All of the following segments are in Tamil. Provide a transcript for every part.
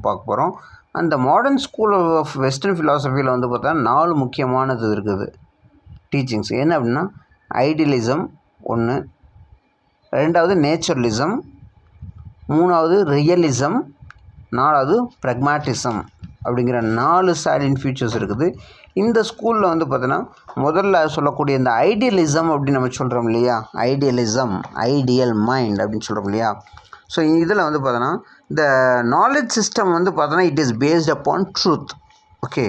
பார்க்க போகிறோம். அந்த மாடர்ன் ஸ்கூல் ஆஃப் வெஸ்டர்ன் ஃபிலாசபியில் வந்து பார்த்தா 4 முக்கியமானது இருக்குது டீச்சிங்ஸ். என்ன அப்படின்னா ஐடியலிசம் ஒன்று, ரெண்டாவது நேச்சுரலிசம், மூணாவது ரியலிசம், நாலாவது ப்ரக்மாட்டிசம் அப்படிங்கிற 4 சாலின் ஃபியூச்சர்ஸ் இருக்குது. இந்த ஸ்கூலில் வந்து பார்த்தோன்னா முதல்ல சொல்லக்கூடிய இந்த ஐடியலிசம் அப்படின்னு நம்ம சொல்கிறோம் இல்லையா, ஐடியலிசம், ஐடியல் மைண்ட் அப்படின்னு சொல்கிறோம் இல்லையா. ஸோ இதில் வந்து பார்த்தோன்னா இந்த நாலேஜ் சிஸ்டம் வந்து பார்த்தோன்னா it is based upon truth. Okay,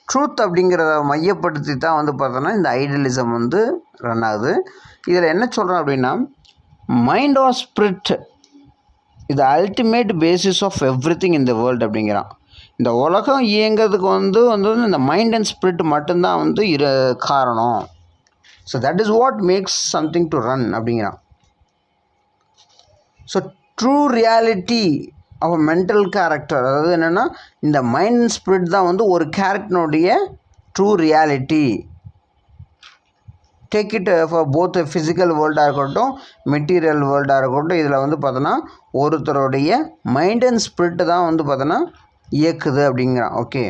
truth அப்படிங்கிறத மையப்படுத்தி தான் வந்து பார்த்தோன்னா இந்த ஐடியலிசம் வந்து ரன் ஆகுது. இதில் என்ன சொல்கிறோம் அப்படின்னா மைண்ட் ஆர் ஸ்பிரிட் இது ultimate basis of everything in the world அப்படிங்கிறான். இந்த உலகம் இயங்கிறதுக்கு வந்து இந்த மைண்ட் அண்ட் ஸ்பிரிட் மட்டும்தான் வந்து காரணம். So that is what makes something to run அப்படிங்கிறான். So true reality of mental character, அதாவது என்னென்னா இந்த மைண்ட் அண்ட் ஸ்பிரிட் தான் வந்து ஒரு கேரக்டனுடைய true reality. Take it for both physical வேர்ல்டாக இருக்கட்டும், மெட்டீரியல் வேர்ல்டாக இருக்கட்டும், இதில் வந்து பார்த்தோன்னா ஒருத்தருடைய மைண்ட் அண்ட் ஸ்பிரிட்டு தான் வந்து பார்த்தோன்னா இயக்குது அப்படிங்கிறான். ஓகே,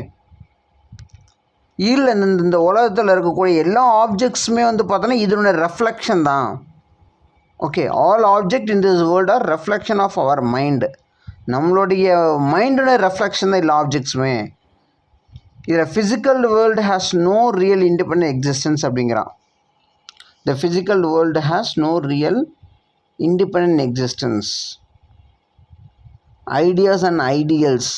இல்லை இந்த உலகத்தில் இருக்கக்கூடிய எல்லா ஆப்ஜெக்ட்ஸுமே வந்து பார்த்தோன்னா இதனுடைய ரெஃப்ளெக்ஷன் தான். Okay, all object in this world are reflection of our mind. நம்மளுடைய மைண்டுடைய ரெஃப்ளெக்ஷன் தான் எல்லா ஆப்ஜெக்ட்ஸுமே. இதில் physical world has no real independent existence அப்படிங்கிறான். The physical world has no real independent existence. Ideas and ideals,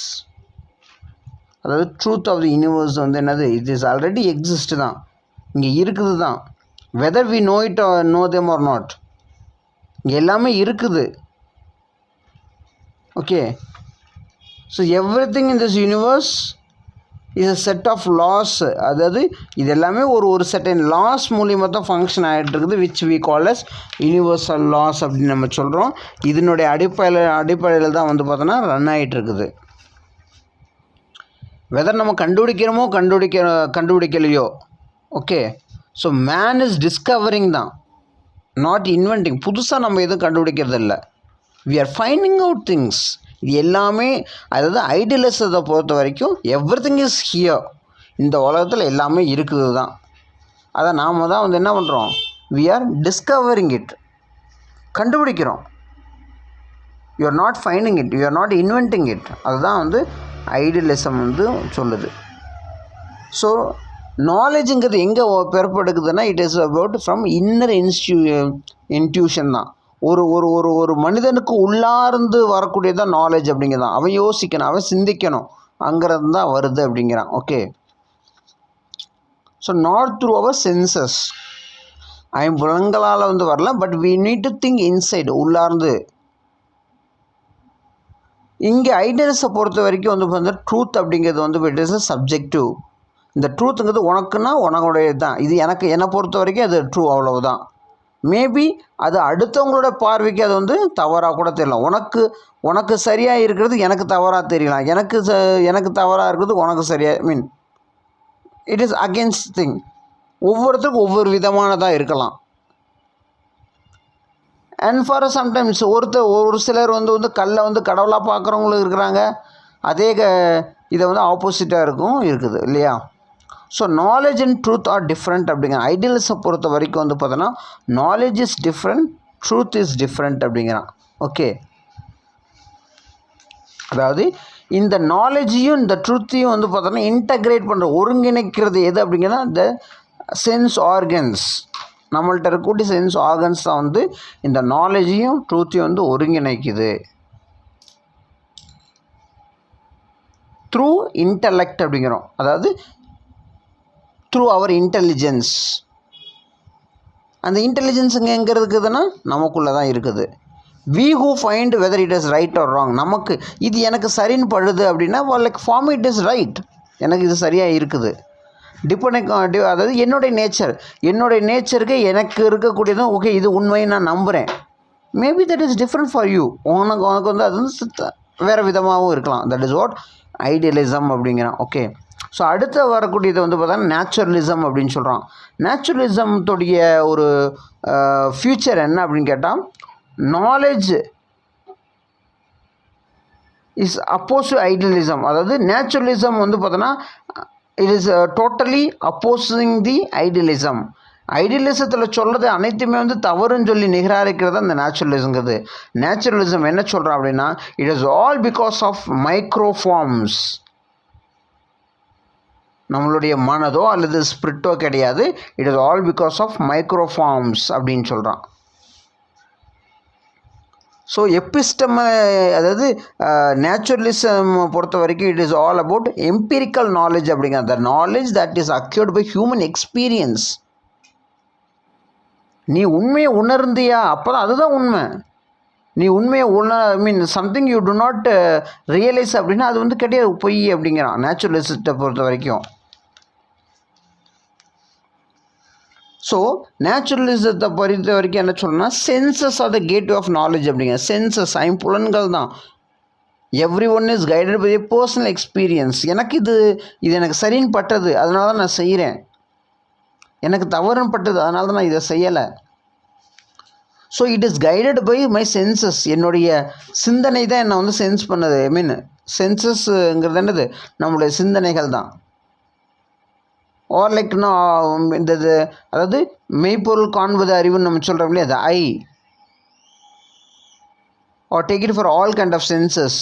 அதாவது ட்ரூத் ஆஃப் தி யூனிவர்ஸ் வந்து என்னது, இட் இஸ் ஆல்ரெடி எக்ஸிஸ்ட் தான், இங்கே இருக்குது தான். Whether we know it or know them or not, இங்கே எல்லாமே இருக்குது. Okay, so everything in this universe is a set of laws. அதாவது இது எல்லாமே ஒரு செட்டன் லாஸ் மூலியமாக தான் ஃபங்க்ஷன் ஆகிட்டு இருக்குது, which we call as universal laws அப்படின்னு நம்ம சொல்கிறோம். இதனுடைய அடிப்படையில் தான் வந்து பார்த்தோன்னா ரன் ஆகிட்டு இருக்குது. வெதர் நம்ம கண்டுபிடிக்கிறோமோ கண்டுபிடிக்கலையோ. Okay, so man is discovering தான், நாட் இன்வென்டிங். புதுசாக நம்ம எதுவும் கண்டுபிடிக்கிறது இல்லை, we are finding out things. இது எல்லாமே அதாவது ஐடியலிசத்தை பொறுத்த வரைக்கும் எவ்ரி திங் இஸ் ஹியர், இந்த உலகத்தில் எல்லாமே இருக்குது தான். அதை நாம் தான் வந்து என்ன பண்ணுறோம், வி ஆர் டிஸ்கவரிங் இட், கண்டுபிடிக்கிறோம். You are not finding it, you are not inventing it. அதுதான் வந்து ஐடியலிசம் வந்து சொல்லுது. ஸோ நாலேஜுங்கிறது எங்கே பெறப்படுக்குதுன்னா it is about from inner intuition தான். ஒரு ஒரு ஒரு ஒரு மனிதனுக்கு உள்ளார்ந்து வரக்கூடியதான் நாலேஜ் அப்படிங்கிறதான். அவன் யோசிக்கணும், அவன் சிந்திக்கணும், அங்கிறது தான் வருது அப்படிங்கிறான். Okay, so not through our senses, ஐம்புலங்களால் வந்து வரல, but we need to think inside, உள்ளார்ந்து. இங்கே ஐடியலிஸை பொறுத்த வரைக்கும் வந்து ட்ரூத் அப்படிங்கிறது வந்து இட் இஸ் அ சப்ஜெக்டிவ். இந்த ட்ரூத்துங்கிறது உனக்குன்னா உனக்குடையது தான், இது என்னை பொறுத்த வரைக்கும் அது ட்ரூ, அவ்வளவுதான். மேபி அது அடுத்தவங்களோட பார்வைக்கு அது வந்து தவறாக கூட தெரியலாம். உனக்கு சரியாக இருக்கிறது எனக்கு தவறாக தெரியலாம், எனக்கு தவறாக இருக்கிறது உனக்கு சரியாக, mean it is against thing. ஒவ்வொருத்தருக்கும் ஒவ்வொரு விதமானதாக இருக்கலாம். அண்ட் ஃபார் சம்டைம்ஸ் ஒரு சிலர் வந்து கல்லை வந்து கடவுளாக பார்க்குறவங்களும் இருக்கிறாங்க, அதே இதை வந்து ஆப்போசிட்டாக இருக்குது இல்லையா. So knowledge and truth are different அப்படிங்கிற ஐடியலிஸை பொறுத்த வரைக்கும் வந்து பார்த்தோன்னா knowledge is different, truth is different அப்படிங்கிறான். ஓகே, அதாவது இந்த நாலேஜையும் இந்த ட்ரூத்தையும் வந்து பார்த்தோன்னா இன்டகிரேட் பண்ணுற, ஒருங்கிணைக்கிறது எது அப்படிங்கிறனா இந்த சென்ஸ் ஆர்கன்ஸ். நம்மள்கிட்ட இருக்கக்கூடிய சென்ஸ் ஆர்கன்ஸ் தான் வந்து இந்த நாலேஜையும் ட்ரூத்தையும் வந்து ஒருங்கிணைக்குது. த்ரூ இன்டலெக்ட் அப்படிங்கிறோம், அதாவது த்ரூ அவர் இன்டெலிஜென்ஸ். அந்த இன்டெலிஜென்ஸ் எங்கே இருக்குதுன்னா நமக்குள்ளே தான் இருக்குது. We who find whether it is right or wrong. நமக்கு இது எனக்கு சரின்னு படுது அப்படின்னா like form it is right, எனக்கு இது சரியாக இருக்குது. அதாவது என்னுடைய நேச்சருக்கு எனக்கு இருக்கக்கூடியதும் ஓகே இது உண்மைன்னு நான் நம்புகிறேன். Maybe that is different for you. உனக்கு வந்து அது வந்து வேறு விதமாகவும் இருக்கலாம். தட் இஸ் வாட் ஐடியலிசம் அப்படிங்கிறான். ஓகே, ஸோ அடுத்து வரக்கூடியது வந்து பார்த்தா நேச்சுரலிசம் அப்படின்னு சொல்கிறான். நேச்சுரலிசத்துடைய ஒரு ஃப்யூச்சர் என்ன அப்படின்னு கேட்டால் knowledge is oppose to idealism. அதாவது நேச்சுரலிசம் வந்து பார்த்தோன்னா it is totally opposing the idealism. ஐடியலிசத்தில் சொல்கிறது அனைத்துமே வந்து தவறுன்னு சொல்லி நிகராரிக்கிறது அந்த நேச்சுரலிசங்கிறது. நேச்சுரலிசம் என்ன சொல்கிறோம் அப்படின்னா it is all because of microforms. நம்மளுடைய மனதோ அல்லது ஸ்பிரிட்டோ கிடையாது, it is all because of microforms அப்படின்னு சொல்கிறான். ஸோ எபிஸ்டம் அதாவது நேச்சுரலிசம் பொறுத்த வரைக்கும் it is all about empirical knowledge அப்படிங்கிற the knowledge that is acquired by human experience. நீ உண்மையை உணர்ந்தியா அப்போ தான் அதுதான் உண்மை. நீ உண்மையை something you do not realise அப்படின்னா அது வந்து கிடையாது, பொய் அப்படிங்கிறான் நேச்சுரலிஸ்ட்டை பொறுத்த வரைக்கும். ஸோ நேச்சுரலிசத்தை பொறுத்த வரைக்கும் என்ன சொல்லணும்னா senses are the gateway of knowledge அப்படிங்கிற. சென்சஸ் ஐம்புலன்கள் தான். Everyone is guided by personal experience. எனக்கு இது எனக்கு சரின்னு பட்டது அதனால தான் நான் செய்கிறேன், எனக்கு தவறுன்னு பட்டது அதனால தான் நான் இதை செய்யலை. So it is guided by my senses. என்னுடைய சிந்தனை தான் என்னை வந்து சென்ஸ் பண்ணுது. சென்சஸ்ங்கிறது என்னது, நம்மளுடைய சிந்தனைகள் தான். ஆர் லைக் இந்த அதாவது மெய்ப்பொருள் காண்பது அறிவுன்னு நம்ம சொல்கிறோம் இல்லையா, அது eye ear take it for all kind of senses.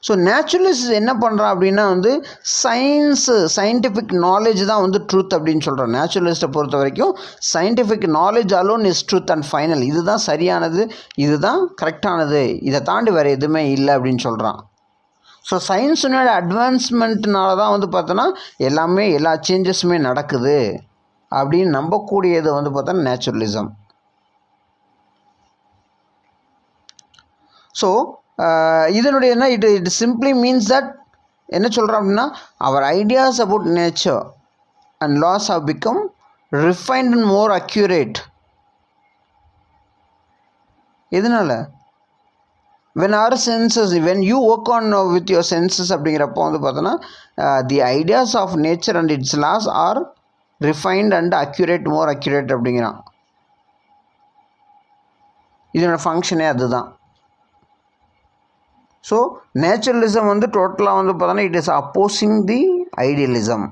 So naturalist என்ன பண்ணுறான் அப்படின்னா வந்து சயின்டிஃபிக் நாலேஜ் தான் வந்து ட்ரூத் அப்படின்னு சொல்கிறோம். நேச்சுரலிஸ்ட்டை பொறுத்த வரைக்கும் scientific knowledge alone is truth and final. இதுதான் சரியானது, இதுதான் கரெக்டானது, இதை தாண்டி வேறு எதுவுமே இல்லை அப்படின்னு சொல்கிறான். ஸோ சயின்ஸுனோட அட்வான்ஸ்மெண்ட்னால தான் வந்து பார்த்தோன்னா எல்லா சேஞ்சஸுமே நடக்குது அப்படின்னு நம்பக்கூடியது வந்து பார்த்தோன்னா நேச்சுரலிசம். ஸோ இதனுடைய என்ன இட் சிம்பிளி மீன்ஸ் தட் என்ன சொல்கிறோம் அப்படின்னா our ideas about nature and laws how become refined and more accurate. எதனால் when our senses, when you work on with your senses அப்படிங்கிறப்போ வந்து பார்த்தோன்னா the ideas of nature and its laws are refined and accurate, more accurate அப்படிங்கிறான். இதனோட ஃபங்க்ஷனே அதுதான். ஸோ நேச்சுரலிசம் வந்து டோட்டலாக வந்து பார்த்தோன்னா it is opposing the idealism.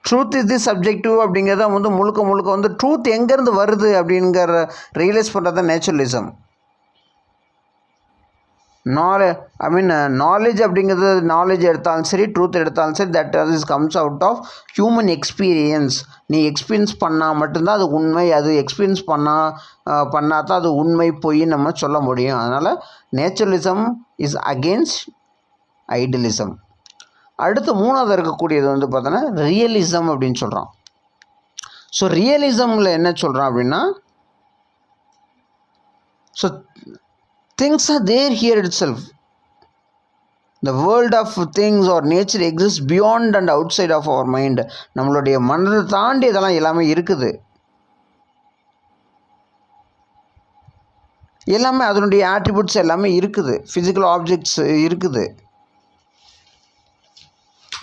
Truth is the subjective அப்படிங்கிறத வந்து முழுக்க வந்து ட்ரூத் எங்கேருந்து வருது அப்படிங்கிற ரியலைஸ் பண்ணுறது தான் நேச்சுரலிசம். நாலேஜ் அப்படிங்கிறது நாலேஜ் எடுத்தாலும் சரி, ட்ரூத் எடுத்தாலும் சரி, that is comes out of human experience. நீ எக்ஸ்பீரியன்ஸ் பண்ணால் மட்டும்தான் அது உண்மை, அது எக்ஸ்பீரியன்ஸ் பண்ணால் தான் அது உண்மை பொய்ன்னு நம்ம சொல்ல முடியும். அதனால் நேச்சுரலிசம் இஸ் அகெயின்ஸ்ட் ஐடியலிசம். அடுத்து மூணாவது இருக்கக்கூடியது வந்து பார்த்தோன்னா ரியலிசம் அப்படின்னு சொல்கிறான். ஸோ ரியலிசமில் என்ன சொல்கிறான் அப்படின்னா so things are there here itself. The world of things or nature exists beyond and outside of our mind. நம்மளுடைய மனதை தாண்டி இதெல்லாம் எல்லாமே இருக்குது. எல்லாமே அதனுடைய ஆட்ரிபியூட்ஸ் எல்லாமே இருக்குது, ஃபிசிக்கல் ஆப்ஜெக்ட்ஸ் இருக்குது.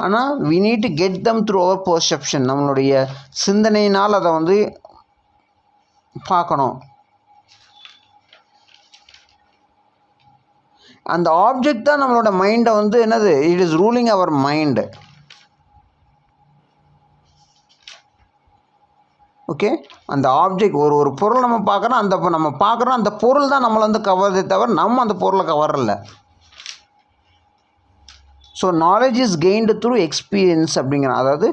ஆனால் we need to get them through our perception. நம்மளுடைய சிந்தனையினால் அதை வந்து பார்க்கணும். அந்த ஆப்ஜெக்ட் தான் நம்மளோட மைண்டை வந்து என்னது, it is ruling our mind. Okay, அந்த ஆப்ஜெக்ட் ஒரு பொருள் நம்ம பார்க்குறோம், நம்ம பார்க்குறோம் அந்த பொருள் தான் நம்மளை வந்து கவர்றதே தவிர நம்ம அந்த பொருளை கவரல. So knowledge is gained through experience அப்படிங்கிறோம். அதாவது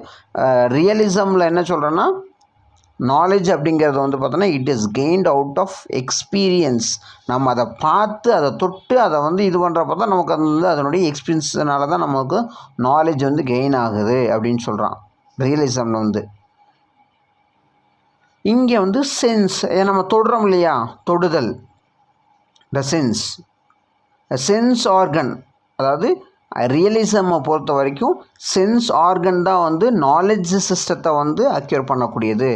ரியலிசமில் என்ன சொல்கிறேன்னா நாலேஜ் அப்படிங்கிறது வந்து பார்த்தோன்னா it is gained out of experience. நம்ம அதை பார்த்து அதை தொட்டு அதை வந்து இது பண்ணுறப்ப தான் நமக்கு வந்து அதனுடைய எக்ஸ்பீரியன்ஸ்னால தான் நமக்கு நாலேஜ் வந்து கெயின் ஆகுது அப்படின்னு சொல்கிறான் ரியலிசமில் வந்து. இங்கே வந்து சென்ஸ், நம்ம தொடுறோம் இல்லையா, தொடுதல், த சென்ஸ் ஆர்கன். அதாவது ரியலிசமை பொறுத்த வரைக்கும் சென்ஸ் ஆர்கன் தான் வந்து நாலேஜ் சிஸ்டத்தை வந்து அக்யூர் பண்ணக்கூடியது.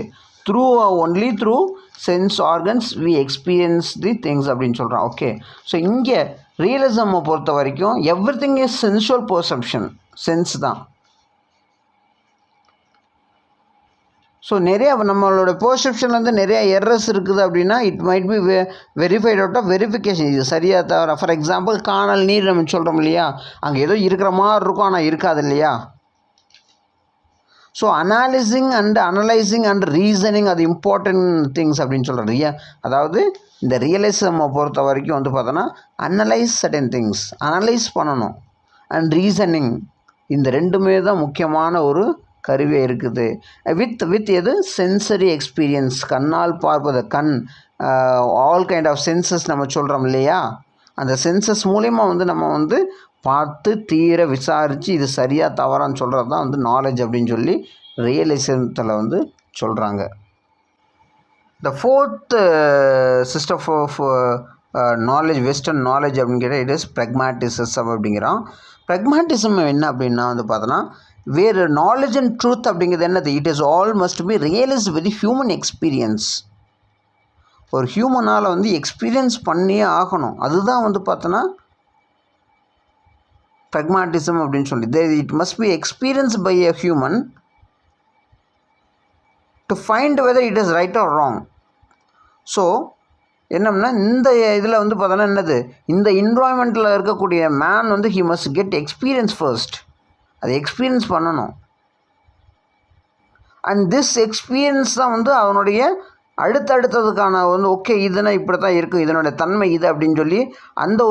Only through sense organs we experience the things அப்படின்னு சொல்கிறான். ஓகே, ஸோ இங்கே ரியலிசமை பொறுத்த வரைக்கும் everything is sensual perception. Sense தான். ஸோ நிறையா நம்மளோட பெர்செப்ஷன்லேருந்து நிறையா எரர்ஸ் இருக்குது அப்படின்னா it might be verified out of verification. இது சரியாக தவிர, ஃபார் எக்ஸாம்பிள் காணல் நீர் நம்ம சொல்கிறோம் இல்லையா, அங்கே ஏதோ இருக்கிற மாதிரி இருக்கும் ஆனால் இருக்காது இல்லையா. So analysing and analysing and reasoning அது இம்பார்ட்டன்ட் திங்ஸ் அப்படின்னு சொல்கிறோம். அதாவது இந்த ரியலிசமை பொறுத்த வரைக்கும் வந்து பார்த்தோன்னா அனலைஸ் சர்டன் திங்ஸ், அனலைஸ் பண்ணணும், அண்ட் ரீசனிங், இந்த ரெண்டுமே தான் முக்கியமான ஒரு கருவியாக இருக்குது. வித் எது சென்சரி எக்ஸ்பீரியன்ஸ், கண்ணால் பார்ப்பது, ஆல் கைண்ட் ஆஃப் சென்சஸ் நம்ம சொல்கிறோம் இல்லையா, அந்த சென்சஸ் மூலிமா வந்து நம்ம வந்து பார்த்து தீர விசாரித்து இது சரியாக தவறான்னு சொல்கிறது தான் வந்து நாலேஜ் அப்படின்னு சொல்லி ரியலிசத்தில் வந்து சொல்கிறாங்க. The fourth system of knowledge, western knowledge அப்படின்னு கேட்டால் இட் இஸ் ப்ரக்மாட்டிசிசம் அப்படிங்கிறோம். ப்ரக்மாட்டிசம் என்ன அப்படின்னா வந்து பார்த்தோன்னா வேறு நாலேஜ் அண்ட் ட்ரூத் அப்படிங்கிறது என்னது, it is all must be realised with human experience. ஒரு ஹியூமனால் வந்து எக்ஸ்பீரியன்ஸ் பண்ணியே ஆகணும், அதுதான் வந்து பார்த்தோன்னா ப்ரக்மாட்டிசம் அப்படின்னு சொல்லி. It must be experience by a human to find whether it is right or wrong. So என்னம்னா இந்த இதில் வந்து பார்த்தோன்னா என்னது, இந்த என்விரான்மெண்ட்டில் இருக்கக்கூடிய மேன் வந்து he must get experience first, அது எக்ஸ்பீரியன்ஸ் பண்ணணும். அண்ட் திஸ் எக்ஸ்பீரியன்ஸ் தான் வந்து அவனுடைய அடுத்ததுக்கான வந்து ஓகே இதுனா இப்படி தான் இருக்குது, இதனுடைய தன்மை இது அப்படின்னு சொல்லி அந்த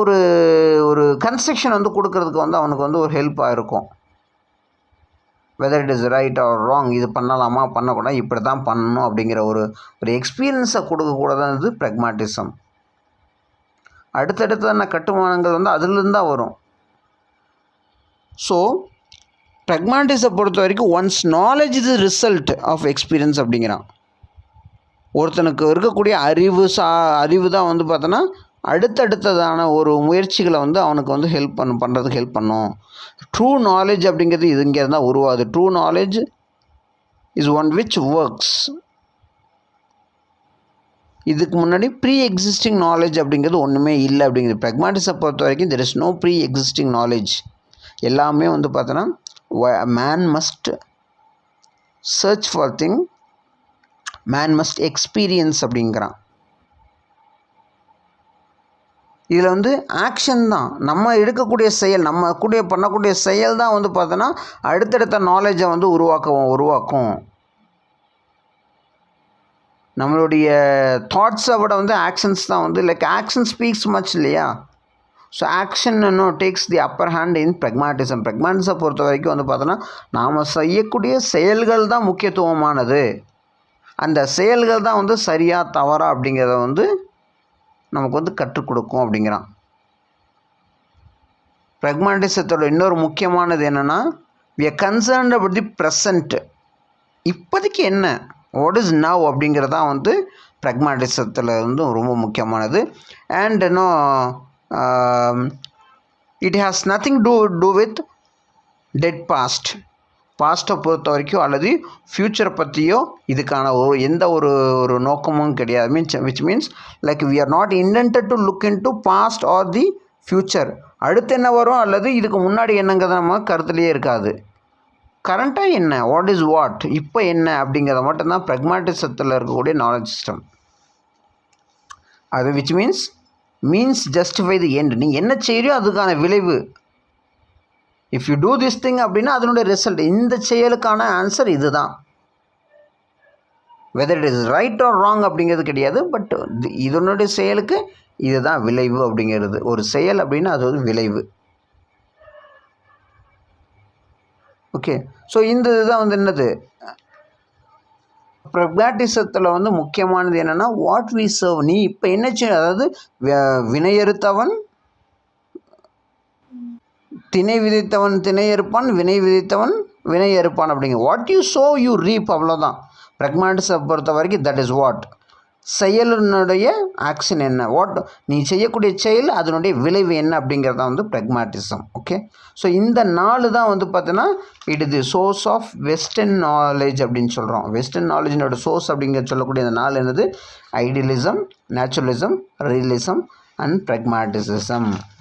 ஒரு கன்ஸ்ட்ரக்ஷன் வந்து கொடுக்கறதுக்கு வந்து அவனுக்கு வந்து ஒரு ஹெல்ப்பாக இருக்கும். Whether it is right or wrong, இது பண்ணலாமா பண்ணக்கூடாது, இப்படி தான் பண்ணணும் அப்படிங்கிற ஒரு எக்ஸ்பீரியன்ஸை கொடுக்கக்கூடாது ப்ரக்மாட்டிசம். அடுத்தடுத்தான கட்டுமானங்கள் வந்து அதிலிருந்து தான் வரும். ஸோ ப்ரக்மாட்டிசை பொறுத்த வரைக்கும் once knowledge is result of experience அப்படிங்கிறான். ஒருத்தனுக்கு இருக்கக்கூடிய அறிவு தான் வந்து பார்த்தோன்னா அடுத்தடுத்ததான ஒரு முயற்சிகளை வந்து அவனுக்கு வந்து பண்ணுறதுக்கு ஹெல்ப் பண்ணும். ட்ரூ நாலேஜ் அப்படிங்கிறது இது இங்கே இருந்தால் உருவாது. True knowledge is one which works. இதுக்கு முன்னாடி ப்ரீ எக்ஸிஸ்டிங் நாலேஜ் அப்படிங்கிறது ஒன்றுமே இல்லை அப்படிங்கிறது. ப்ரக்மாட்டிசை பொறுத்த வரைக்கும் there is no pre existing knowledge. எல்லாமே வந்து பார்த்தோன்னா man must search for thing, man must experience அப்படிங்கிறான். இதில் வந்து ஆக்ஷன் தான், நம்ம எடுக்கக்கூடிய செயல், நம்ம பண்ணக்கூடிய செயல் தான் வந்து பார்த்தோன்னா அடுத்தடுத்த நாலேஜை வந்து உருவாக்கும். நம்மளுடைய தாட்ஸை விட வந்து ஆக்ஷன்ஸ் தான் வந்து லைக் ஆக்ஷன் ஸ்பீக்ஸ் மச் இல்லையா. So action takes the upper hand in pragmatism. ப்ரக்மாட்டிசை பொறுத்த வரைக்கும் வந்து பார்த்தோன்னா நாம் செய்யக்கூடிய செயல்கள் தான் முக்கியத்துவமானது. அந்த செயல்கள் தான் வந்து சரியாக தவறா அப்படிங்கிறத வந்து நமக்கு வந்து கற்றுக் கொடுக்கும் அப்படிங்கிறான். ப்ரக்மாட்டிசத்தோட இன்னொரு முக்கியமானது என்னென்னா we are concerned about the present. இப்போதைக்கு என்ன, வாட் இஸ் நவ் அப்படிங்கிறதான் வந்து ப்ரக்மாட்டிசத்தில் வந்து ரொம்ப முக்கியமானது. And it has nothing to do with dead past. பாஸ்ட்டை பொறுத்த வரைக்கும் அல்லது ஃப்யூச்சரை பற்றியோ இதுக்கான எந்த ஒரு நோக்கமும் கிடையாது. Which means like we are not intended to look into past or the future. அடுத்து என்ன வரும் அல்லது இதுக்கு முன்னாடி என்னங்கிறத நம்ம கருத்துலேயே இருக்காது. கரண்ட்டாக என்ன, வாட் இஸ் வாட், இப்போ என்ன அப்படிங்கிறத மட்டும்தான் ப்ரக்மாட்டிசத்தில் இருக்கக்கூடிய நாலேஜ் சிஸ்டம். அது which means justify the end. நீ என்ன செய்யறியோ அதுக்கான விளைவு. If you do this thing அப்படின்னா அதனுடைய ரிசல்ட், இந்த செயலுக்கான ஆன்சர் இது தான். Whether it is right or wrong அப்படிங்கிறது கிடையாது, பட் இதனுடைய செயலுக்கு இதுதான் விளைவு அப்படிங்கிறது. ஒரு செயல் அப்படின்னா அது ஒரு விளைவு. ஓகே, ஸோ இந்த இதுதான் வந்து என்னது ப்ரக்மாட்டிசத்தில் வந்து முக்கியமானது என்னென்னா வாட் வி சர்வ். நீ இப்போ என்ன செய்ய, அதாவது வினையறுத்தவன் திணை விதைத்தவன் திணையறுப்பான், வினை விதைத்தவன் வினை அறுப்பான் அப்படிங்க. வாட் யூ சோ யூ ரீப், அவ்வளோதான். ப்ரக்மாட்டிசை பொறுத்த வரைக்கும் தட் இஸ் வாட். செயலினுடைய ஆக்ஷன் என்ன, வாட் நீ செய்யக்கூடிய செயல் அதனுடைய விளைவு என்ன அப்படிங்கிறது தான் வந்து ப்ரக்மாட்டிசம். ஓகே, ஸோ இந்த 4 தான் வந்து பார்த்தோன்னா it is the source of western knowledge அப்படின்னு சொல்கிறோம். வெஸ்டர்ன் நாலேஜினோட சோர்ஸ் அப்படிங்கிற சொல்லக்கூடிய இந்த 4 என்னது, ஐடியலிசம், நேச்சுரலிசம், ரியலிசம் அண்ட் ப்ரக்மாட்டிசிசம்.